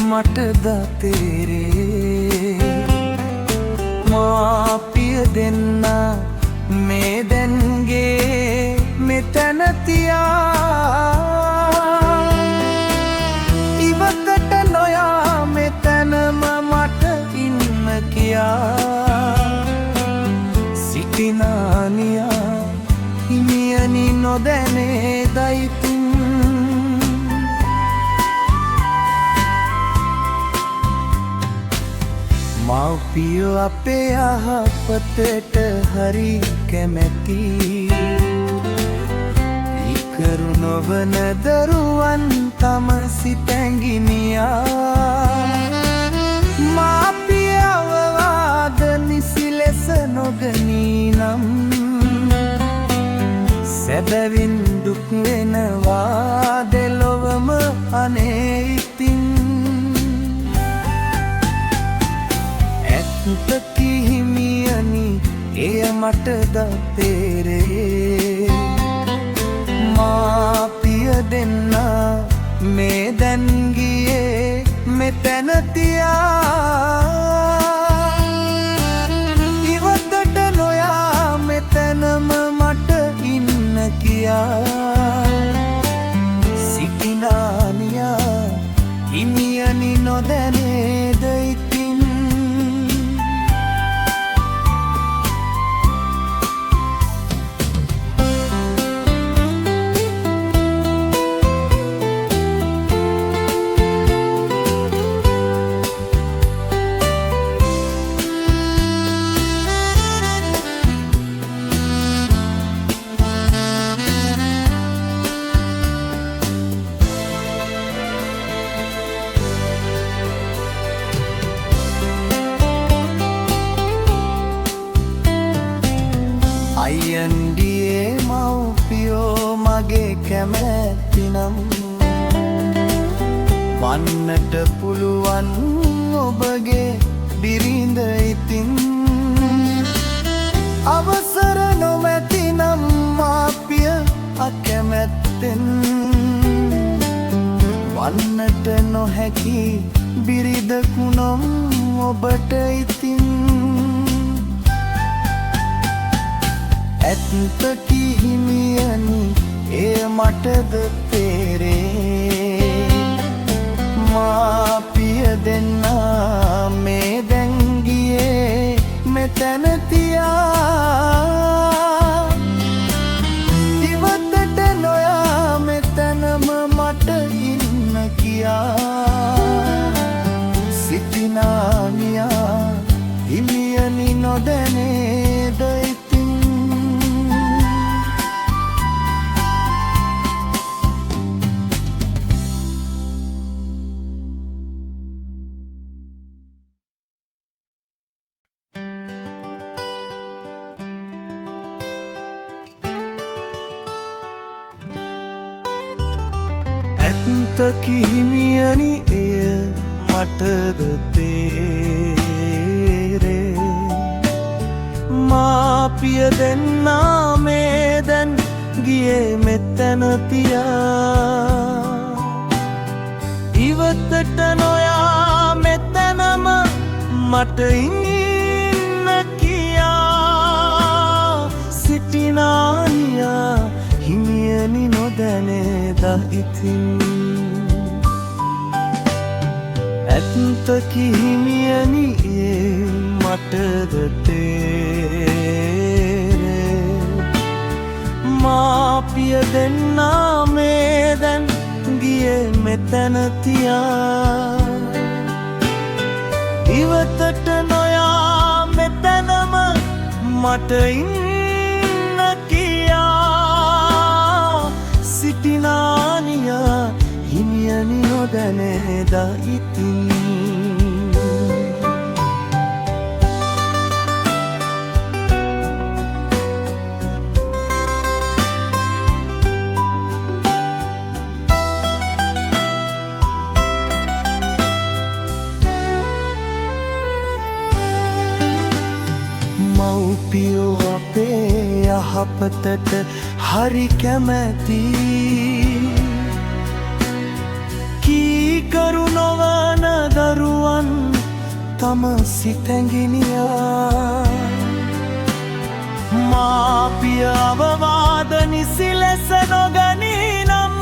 මටද තේරේ මාපිය දෙන්න මේ දැන්ගේ මෙතන තියා ඉවතට නොයා මෙතනම මට ඉන්න කියා සිටිනානියා හිමියනි නොදැනේ දයිතින් මව්පියෝ අපේ යහපතට හරි කැමැති ඉකරු නොවන දරුවන් තම සිතැඟිනියා මාපිය අවවාද නිසි ලෙස නොගනී නම් සැබවින් දුක් වෙනවා දෙලොවම අනේ ඉතින් ඇත්තකි හිමියනි එය මටද තේරේ මාපිය දෙන්න මේ දැන් ගියේ මෙතන තියා ඉවතට නොයා මෙතනම මට ඉන්න කියා සිටිනානියා හිමියනි නොදැනේද ඉතින් අයියන්ඩියේ මව්පියෝ මගේ කැමැතිනම් වන්නට පුළුවන් ඔබගේ බිරිඳ ඉතින් අවසර නොමැතිනම් මාපිය අකැමැත්තෙන් වන්නට නොහැකි බිරිඳකුණොම් ඔබට ඉතින් ඇත්තකි හිමියනි එය මටද තේරේ මාපිය දෙන්න මේ දැන් ගියේ මෙතන තියා ඉවතට නොයා මෙතනම මට ඉන්න කියා සිටිනානියා හිමියනි නොදැනේද ඇත්තකි හිමියනි එය මටද තේරේ මාපිය දෙන්න මේ දැන් ගියේ මෙතන තියා ඉවතට නොයා මෙතනම මට ඉන්න කියා සිටිනානියා හිමියනි නොදැනේද ඉතින් ඇත්තකි හිමියනි ඒ මටද තේරේ මාපිය දෙන්න මේ දැන් ගියේ මෙතන තියා ඉවතට නොයා මෙතනම මට ඉන්න කියා සිටිනානියා හිමියනි නොදැනේද ඉතින් මව්පියෝ අපේ යහපතට හරි කැමැති කීකරු නොවන තම සිතැඟිනියා මාපිය අවවාද නිසි ලෙස නොගනී නම්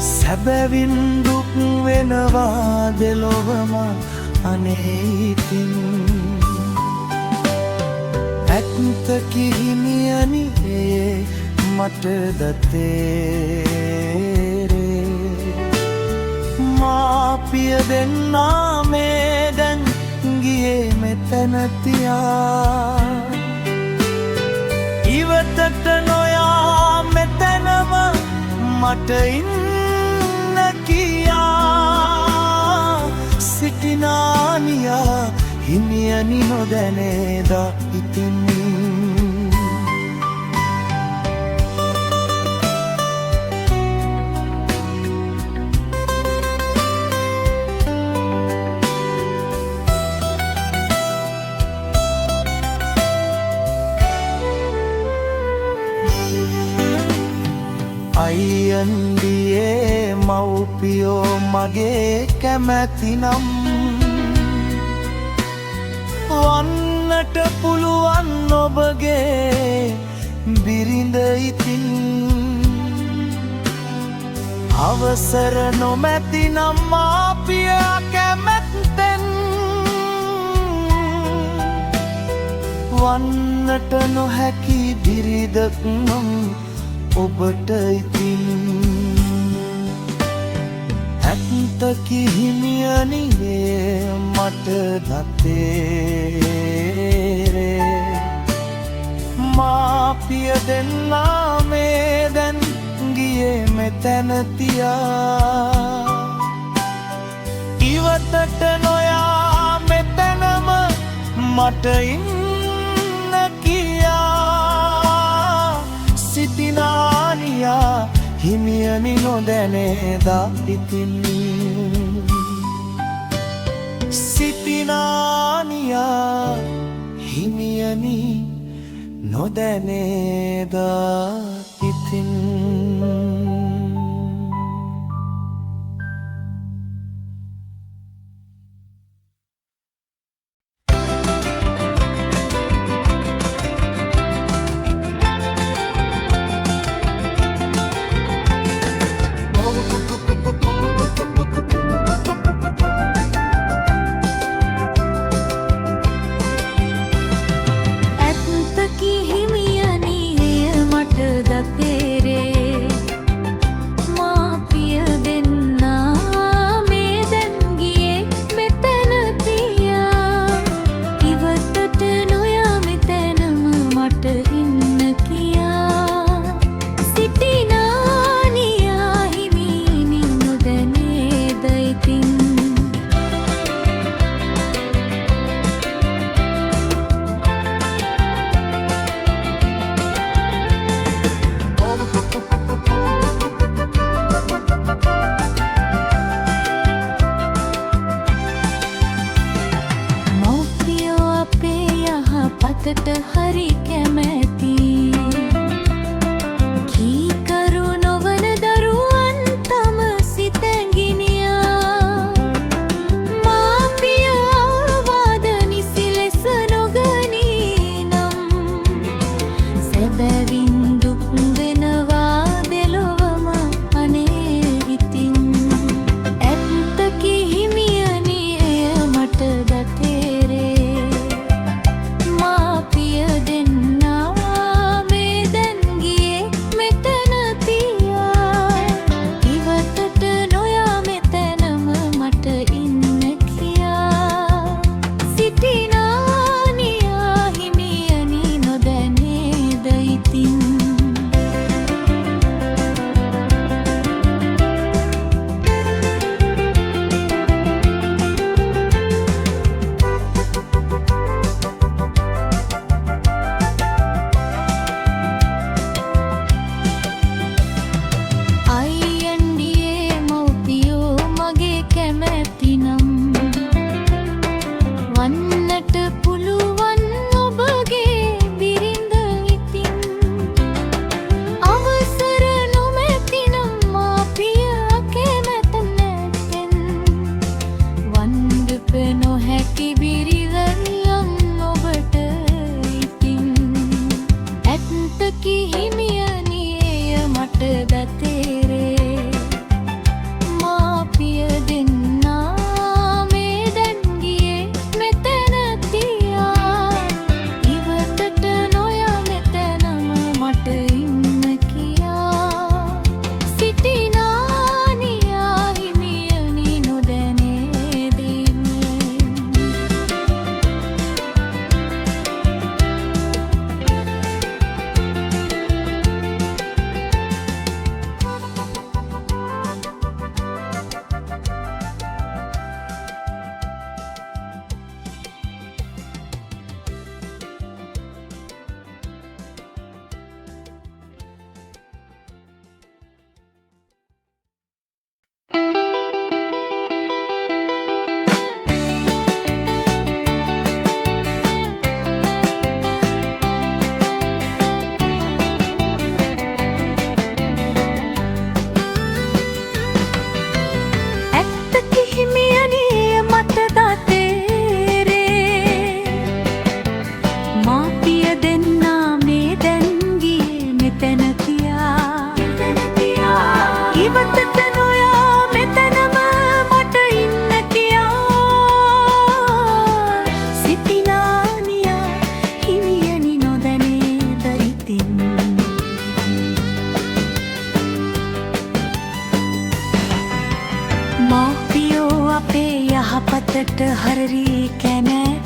සැබවින් දුක් වෙනවා දෙලොවම අනේ ඉතින් ඇත්ත කිහිමියනි මට දතේරේ මාපිය දෙන්නා මේ දැන් ගියේ මෙතන තියා ඉවතට නොයා මෙතනම මට ඉන්න කියා සිටිනානියා හිමියනි නොදැනේදා ඉතින් අයියන්දියේ මව්පියෝ මගේ කැමැතිනම් වන්නට පුළුවන් ඔබගේ බිරිඳ ඉතින් අවසර නොමැතිනම් මාපිය කැමැත්තෙන් වන්නට නොහැකි බිරිඳක් නම් ඔබට ඉතින් ඇත්ත කිහිමියනි මට දතේරේ මාපිය දෙන්නා මේ දැන් ගියේ මෙතන තියා ඉවතට නොයා මෙතනම මට ඉන්න කියා සිටිනානියා හිමියනි නොදැනේදා ඉතින් සිටිනානියා හිමියනි නොදැනේදා ඉතින් මව්පියෝ අපේ යහපතට හරි කැනෑ